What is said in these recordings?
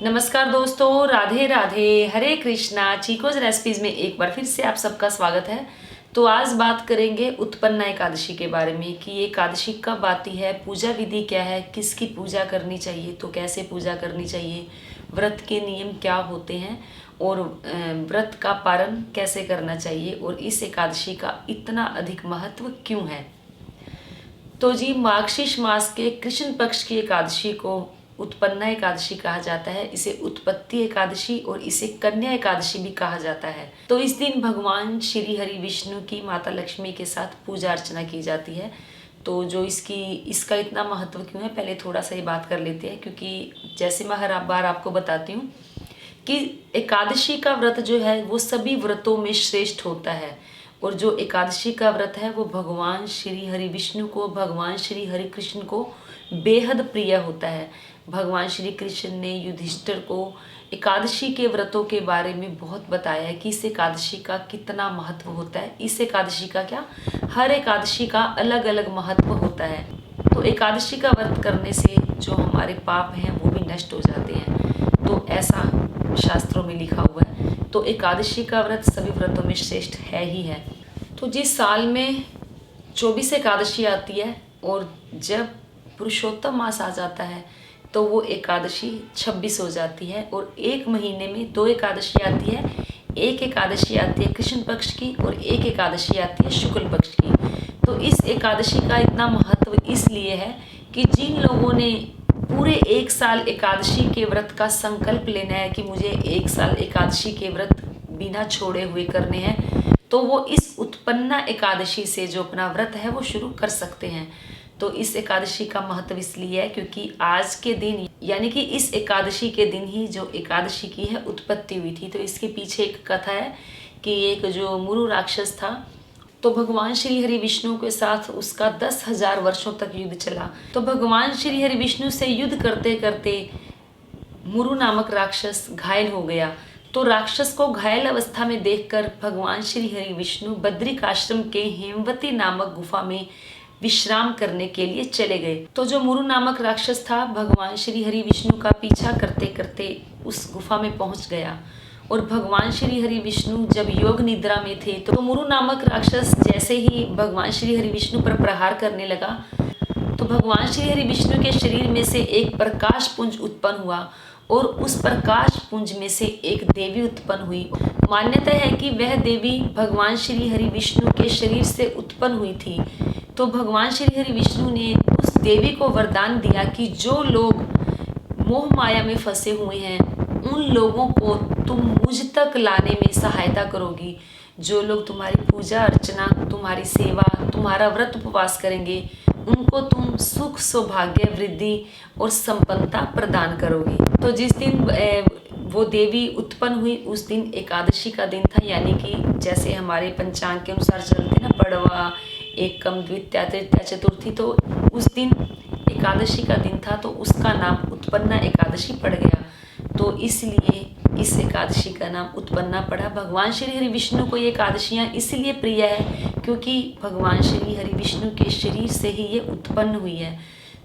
नमस्कार दोस्तों, राधे राधे, हरे कृष्णा। चीकोज रेसिपीज में एक बार फिर से आप सबका स्वागत है। तो आज बात करेंगे उत्पन्ना एकादशी के बारे में कि ये एकादशी कब आती है, पूजा विधि क्या है, किसकी पूजा करनी चाहिए, तो कैसे पूजा करनी चाहिए, व्रत के नियम क्या होते हैं और व्रत का पारण कैसे करना चाहिए और इस एकादशी का इतना अधिक महत्व क्यों है। तो जी, मार्गशीर्ष मास के कृष्ण पक्ष की एकादशी को उत्पन्ना एकादशी कहा जाता है। इसे उत्पत्ति एकादशी और इसे कन्या एकादशी भी कहा जाता है। तो इस दिन भगवान श्री हरि विष्णु की माता लक्ष्मी के साथ पूजा अर्चना की जाती है। तो जो इसका इतना महत्व क्यों है, पहले थोड़ा सा ये बात कर लेते हैं, क्योंकि जैसे मैं हर बार आपको बताती हूँ कि एकादशी का व्रत जो है वो सभी व्रतों में श्रेष्ठ होता है। और जो एकादशी का व्रत है वो भगवान श्री हरि विष्णु को, भगवान श्री हरि कृष्ण को बेहद प्रिय होता है। भगवान श्री कृष्ण ने युधिष्ठिर को एकादशी के व्रतों के बारे में बहुत बताया है कि इस एकादशी का कितना महत्व होता है। इस एकादशी का क्या, हर एकादशी का अलग अलग महत्व होता है। तो एकादशी का व्रत करने से जो हमारे पाप हैं वो भी नष्ट हो जाते हैं। तो ऐसा शास्त्रों में लिखा हुआ है। तो एकादशी का व्रत सभी व्रतों में श्रेष्ठ है ही है। तो जिस साल में 24 एकादशी आती है और जब पुरुषोत्तम मास आ जाता है तो वो एकादशी 26 हो जाती है। और एक महीने में 2 एकादशी आती है। एक एकादशी आती है कृष्ण पक्ष की और एक एकादशी आती है शुक्ल पक्ष की। तो इस एकादशी का इतना महत्व इसलिए है कि जिन लोगों ने पूरे एक साल एकादशी के व्रत का संकल्प लेना है कि मुझे एक साल एकादशी के व्रत बिना छोड़े हुए करने हैं, तो वो इस उत्पन्ना एकादशी से जो अपना व्रत है वो शुरू कर सकते हैं। तो इस एकादशी का महत्व इसलिए है क्योंकि आज के दिन यानी कि इस एकादशी के दिन ही जो एकादशी की है उत्पत्ति हुई थी। तो इसके पीछे एक कथा है कि एक जो मुरु राक्षस था, तो भगवान श्री हरि विष्णु के साथ उसका 10,000 वर्षों तक युद्ध चला। तो भगवान श्री हरि विष्णु से युद्ध करते करते मुरु नामक राक्षस घायल हो गया। तो राक्षस को घायल अवस्था में देखकर भगवान श्री हरि विष्णु बद्रिक आश्रम के हेमवती नामक गुफा में विश्राम करने के लिए चले गए। तो जो मुरु नामक राक्षस था, भगवान श्री हरि विष्णु का पीछा करते करते उस गुफा में पहुंच गया। और भगवान श्री हरि विष्णु जब योग निद्रा में थे तो मुरु नामक राक्षस जैसे ही भगवान श्री हरि विष्णु पर प्रहार करने लगा, तो भगवान श्री हरि विष्णु के शरीर में से एक प्रकाश पुंज उत्पन्न हुआ और उस प्रकाश पुंज में से एक देवी उत्पन्न हुई। मान्यता है कि वह देवी भगवान श्री हरि विष्णु के शरीर से उत्पन्न हुई थी। तो भगवान श्री हरि विष्णु ने उस देवी को वरदान दिया कि जो लोग मोह माया में फंसे हुए हैं उन लोगों को तुम मुझ तक लाने में सहायता करोगी। जो लोग तुम्हारी पूजा अर्चना, तुम्हारी सेवा, तुम्हारा व्रत उपवास करेंगे उनको तुम सुख, सौभाग्य, वृद्धि और संपन्नता प्रदान करोगी। तो जिस दिन वो देवी उत्पन्न हुई उस दिन एकादशी का दिन था, यानी कि जैसे हमारे पंचांग के अनुसार चलते ना, पड़वा, एकम, द्वितीया, तृतीया, चतुर्थी, तो उस दिन एकादशी का दिन था। तो उसका नाम उत्पन्ना एकादशी पड़ गया। तो इसलिए इस एकादशी का नाम उत्पन्ना पड़ा। भगवान श्री हरि विष्णु को ये एकादशियाँ इसलिए प्रिय है क्योंकि भगवान श्री हरि विष्णु के शरीर से ही ये उत्पन्न हुई है।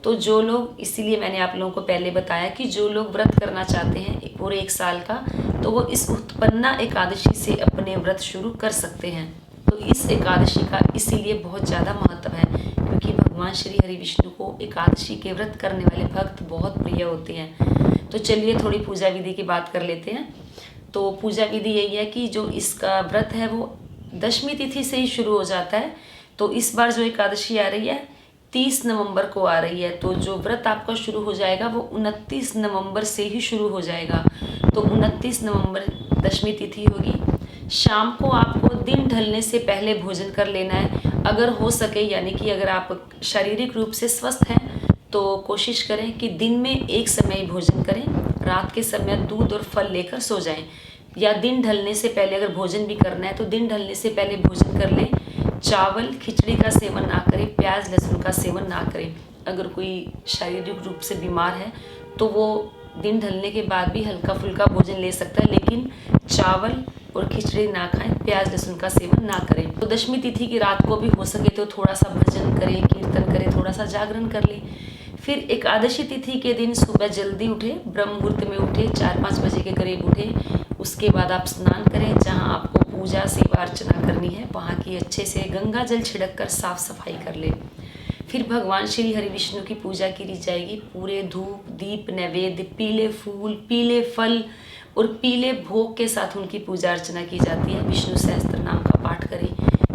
तो जो लोग, इसीलिए मैंने आप लोगों को पहले बताया कि जो लोग व्रत करना चाहते हैं पूरे एक साल का, तो वो इस उत्पन्ना एकादशी से अपने व्रत शुरू कर सकते हैं। तो इस एकादशी का इसीलिए बहुत ज़्यादा महत्व है क्योंकि भगवान श्री हरि विष्णु को एकादशी के व्रत करने वाले भक्त बहुत प्रिय होते हैं। तो चलिए थोड़ी पूजा विधि की बात कर लेते हैं। तो पूजा विधि यही है कि जो इसका व्रत है वो दशमी तिथि से ही शुरू हो जाता है। तो इस बार जो एकादशी आ रही है 30 नवंबर को आ रही है। तो जो व्रत आपका शुरू हो जाएगा वो 29 नवंबर से ही शुरू हो जाएगा। तो 29 नवंबर दशमी तिथि होगी। शाम को आपको दिन ढलने से पहले भोजन कर लेना है अगर हो सके, यानी कि अगर आप शारीरिक रूप से स्वस्थ हैं तो कोशिश करें कि दिन में एक समय ही भोजन करें। रात के समय दूध और फल लेकर सो जाएं। या दिन ढलने से पहले अगर भोजन भी करना है तो दिन ढलने से पहले भोजन कर लें। चावल, खिचड़ी का सेवन ना करें, प्याज लहसुन का सेवन ना करें। अगर कोई शारीरिक रूप से बीमार है तो वो दिन ढलने के बाद भी हल्का फुल्का भोजन ले सकता है, लेकिन चावल और खिचड़ी ना खाएं, प्याज लहसुन का सेवन ना करें। तो दशमी तिथि की रात को भी हो सके तो थोड़ा सा भजन करें, कीर्तन करें, थोड़ा सा जागरण कर लें। फिर एकादशी तिथि के दिन सुबह जल्दी उठे, ब्रह्म मुहूर्त में उठे, 4-5 बजे के करीब उठे। उसके बाद आप स्नान करें, जहाँ आपको पूजा सेवा अर्चना करनी है वहाँ की अच्छे से गंगा जल छिड़क कर साफ सफाई कर ले। फिर भगवान श्री हरि विष्णु की पूजा की जाएगी। पूरे धूप दीप नैवेद्य, पीले फूल, पीले फल और पीले भोग के साथ उनकी पूजा अर्चना की जाती है। विष्णु सहस्त्र नाम का पाठ करें,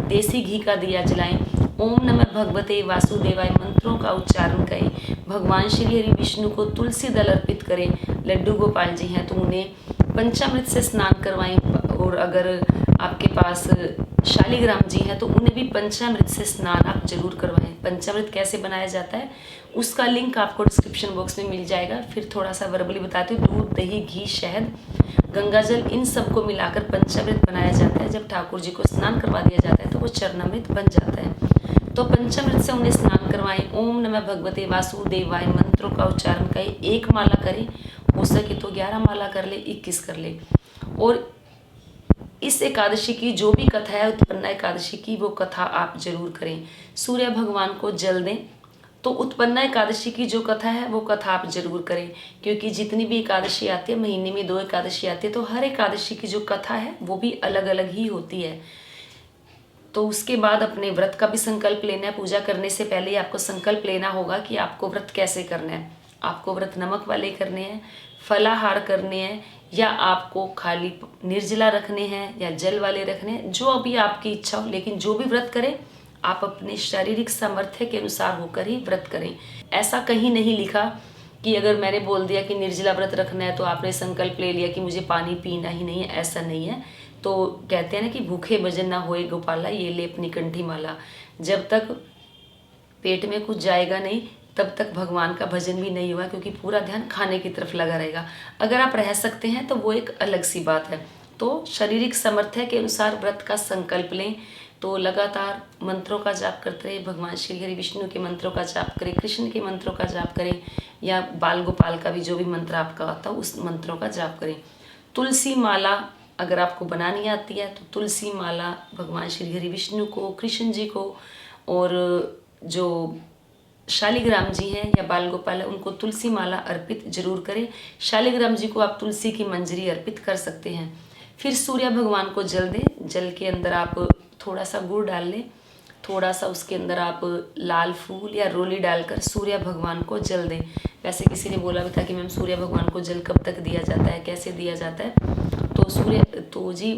देसी घी का दिया जलाएं, ओम नमः भगवते वासुदेवाय मंत्रों का उच्चारण करें, भगवान श्री हरि विष्णु को तुलसी दल अर्पित करें। लड्डू गोपाल जी हैं तो उन्हें पंचामृत से स्नान करवाएं, और अगर आपके पास शालिग्राम जी हैं तो उन्हें भी पंचामृत से स्नान आप जरूर करवाएं। पंचामृत कैसे बनाया जाता है उसका लिंक आपको डिस्क्रिप्शन बॉक्स में मिल जाएगा। फिर थोड़ा सा वर्बली बताती हूँ। दूध, दही, घी, शहद, गंगाजल, इन सबको मिलाकर पंचामृत बनाया जाता है। जब ठाकुर जी को स्नान करवा दिया जाता है तो वो चरणामृत बन जाता है। तो पंचामृत से उन्हें स्नान करवाएं। ओम नमः भगवते वासुदेवाय मंत्रों का उच्चारण करें। 1 माला करें, हो सके तो 11 माला कर ले, 21 कर ले। और इस एकादशी की जो भी कथा है, उत्पन्ना एकादशी की, वो कथा आप जरूर करें। सूर्य भगवान को जल दें। तो उत्पन्ना एकादशी की जो कथा है वो कथा आप जरूर करें, क्योंकि जितनी भी एकादशी आती है, महीने में 2 एकादशी आती है, तो हर एकादशी की जो कथा है वो भी अलग अलग ही होती है। तो उसके बाद अपने व्रत का भी संकल्प लेना है। पूजा करने से पहले आपको संकल्प लेना होगा कि आपको व्रत कैसे करना है। आपको व्रत नमक वाले करने हैं, फलाहार करने हैं, या आपको खाली निर्जला रखने हैं, या जल वाले रखने हैं, जो अभी आपकी इच्छा हो। लेकिन जो भी व्रत करें आप अपने शारीरिक सामर्थ्य के अनुसार होकर ही व्रत करें। ऐसा कहीं नहीं लिखा कि अगर मैंने बोल दिया कि निर्जला व्रत रखना है तो आपने संकल्प ले लिया कि मुझे पानी पीना ही नहीं है, ऐसा नहीं है। तो कहते हैं ना कि भूखे भजन ना होए गोपाला, ये ले अपनी कंठी माला। जब तक पेट में कुछ जाएगा नहीं तब तक भगवान का भजन भी नहीं हुआ, क्योंकि पूरा ध्यान खाने की तरफ लगा रहेगा। अगर आप रह सकते हैं तो वो एक अलग सी बात है। तो शारीरिक सामर्थ्य के अनुसार व्रत का संकल्प लें। तो लगातार मंत्रों का जाप करते रहे, भगवान श्री हरि विष्णु के मंत्रों का जाप करें, कृष्ण के मंत्रों का जाप करें, या बाल गोपाल का भी जो भी मंत्र आपका आता है उस मंत्रों का जाप करें। तुलसी माला अगर आपको बनानी आती है तो तुलसी माला भगवान श्री हरि विष्णु को, कृष्ण जी को, और जो शालिग्राम जी हैं या बाल गोपाल है उनको तुलसी माला अर्पित जरूर करें। शालिग्राम जी को आप तुलसी की मंजरी अर्पित कर सकते हैं। फिर सूर्य भगवान को जल दें। जल के अंदर आप थोड़ा सा गुड़ डाल लें, थोड़ा सा उसके अंदर आप लाल फूल या रोली डालकर सूर्य भगवान को जल दें। वैसे किसी ने बोला भी था कि मैम सूर्य भगवान को जल कब तक दिया जाता है, कैसे दिया जाता है। तो जी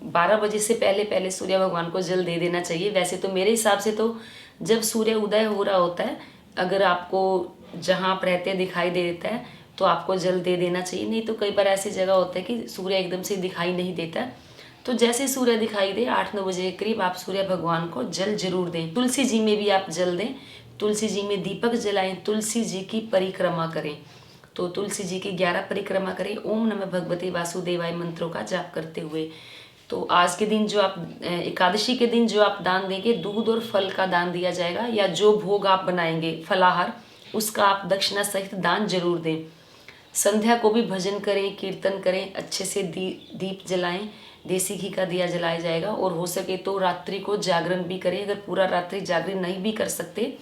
12 बजे से पहले पहले सूर्य भगवान को जल दे देना चाहिए। वैसे तो मेरे हिसाब से तो जब सूर्य उदय हो रहा होता है, अगर आपको जहाँ आप रहते दिखाई दे देता है तो आपको जल दे देना चाहिए। नहीं तो कई बार ऐसी जगह होता है कि सूर्य एकदम से दिखाई नहीं देता, तो जैसे सूर्य दिखाई दे 8-9 बजे के करीब आप सूर्य भगवान को जल जरूर दें। तुलसी जी में भी आप जल दें, तुलसी जी में दीपक जलाएं, तुलसी जी की परिक्रमा करें। तो तुलसी जी की 11 परिक्रमा करें ओम नमः भगवते वासुदेवाय मंत्रों का जाप करते हुए। तो आज के दिन जो आप एकादशी के दिन जो आप दान देंगे, दूध और फल का दान दिया जाएगा, या जो भोग आप बनाएंगे फलाहार उसका आप दक्षिणा सहित दान जरूर दें। संध्या को भी भजन करें, कीर्तन करें, अच्छे से दीप जलाएं, देसी घी का दिया जलाया जाएगा। और हो सके तो रात्रि को जागरण भी करें। अगर पूरा रात्रि जागरण नहीं भी कर सकते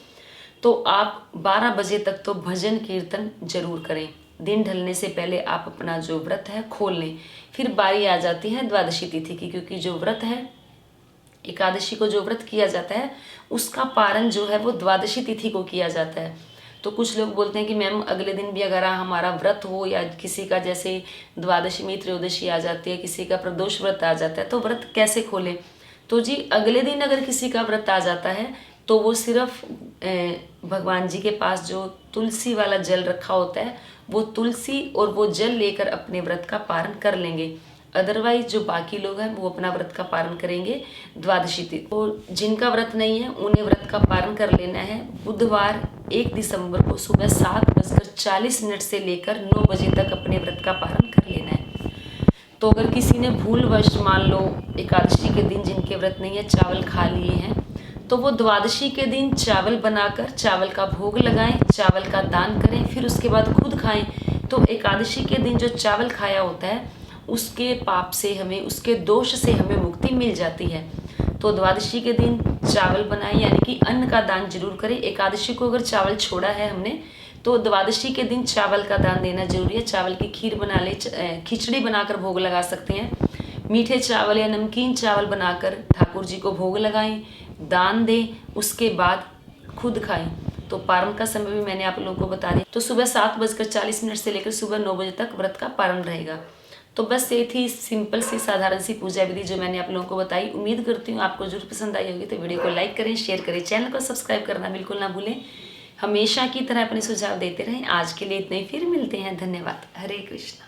तो आप 12 बजे तक तो भजन कीर्तन जरूर करें। दिन ढलने से पहले आप अपना जो व्रत है खोल लें। फिर बारी आ जाती है द्वादशी तिथि की, क्योंकि जो व्रत है एकादशी को जो व्रत किया जाता है उसका पारण जो है वो द्वादशी तिथि को किया जाता है। तो कुछ लोग बोलते हैं कि मैम अगले दिन भी अगर हमारा व्रत हो, या किसी का जैसे द्वादशी में त्रयोदशी आ जाती है, किसी का प्रदोष व्रत आ जाता है, तो व्रत कैसे खोलें। तो जी अगले दिन अगर किसी का व्रत आ जाता है तो वो सिर्फ भगवान जी के पास जो तुलसी वाला जल रखा होता है वो तुलसी और वो जल लेकर अपने व्रत का पारण कर लेंगे। अदरवाइज जो बाकी लोग हैं वो अपना व्रत का पारण करेंगे द्वादशी तिथि। और जिनका व्रत नहीं है उन्हें व्रत का पारण कर लेना है बुधवार 1 दिसंबर को सुबह 7:40 से लेकर 9 बजे तक अपने व्रत का पारण कर लेना है। तो अगर किसी ने भूलवश मान लो एकादशी के दिन जिनके व्रत नहीं है चावल खा लिए हैं, तो वो द्वादशी के दिन चावल बनाकर चावल का भोग लगाएं, चावल का दान करें, फिर उसके बाद खुद खाएं। तो एकादशी के दिन जो चावल खाया होता है उसके पाप से हमें, उसके दोष से हमें मुक्ति मिल जाती है। तो द्वादशी के दिन चावल बनाएं, यानी कि अन्न का दान जरूर करें। एकादशी को अगर चावल छोड़ा है हमने तो द्वादशी के दिन चावल का दान देना जरूरी है। चावल की खीर बना ले, खिचड़ी बनाकर भोग लगा सकते हैं। मीठे चावल या नमकीन चावल बनाकर ठाकुर जी को भोग लगाएं, दान दें, उसके बाद खुद खाएं। तो पारण का समय भी मैंने आप लोगों को बता दिया। तो सुबह 7:40 से लेकर सुबह 9 बजे तक व्रत का पारण रहेगा। तो बस ये थी सिंपल सी साधारण सी पूजा विधि जो मैंने आप लोगों को बताई। उम्मीद करती हूँ आपको जरूर पसंद आई होगी। तो वीडियो को लाइक करें, शेयर करें, चैनल को सब्सक्राइब करना बिल्कुल ना भूलें। हमेशा की तरह अपने सुझाव देते रहें। आज के लिए इतना ही, फिर मिलते हैं। धन्यवाद। हरे कृष्णा।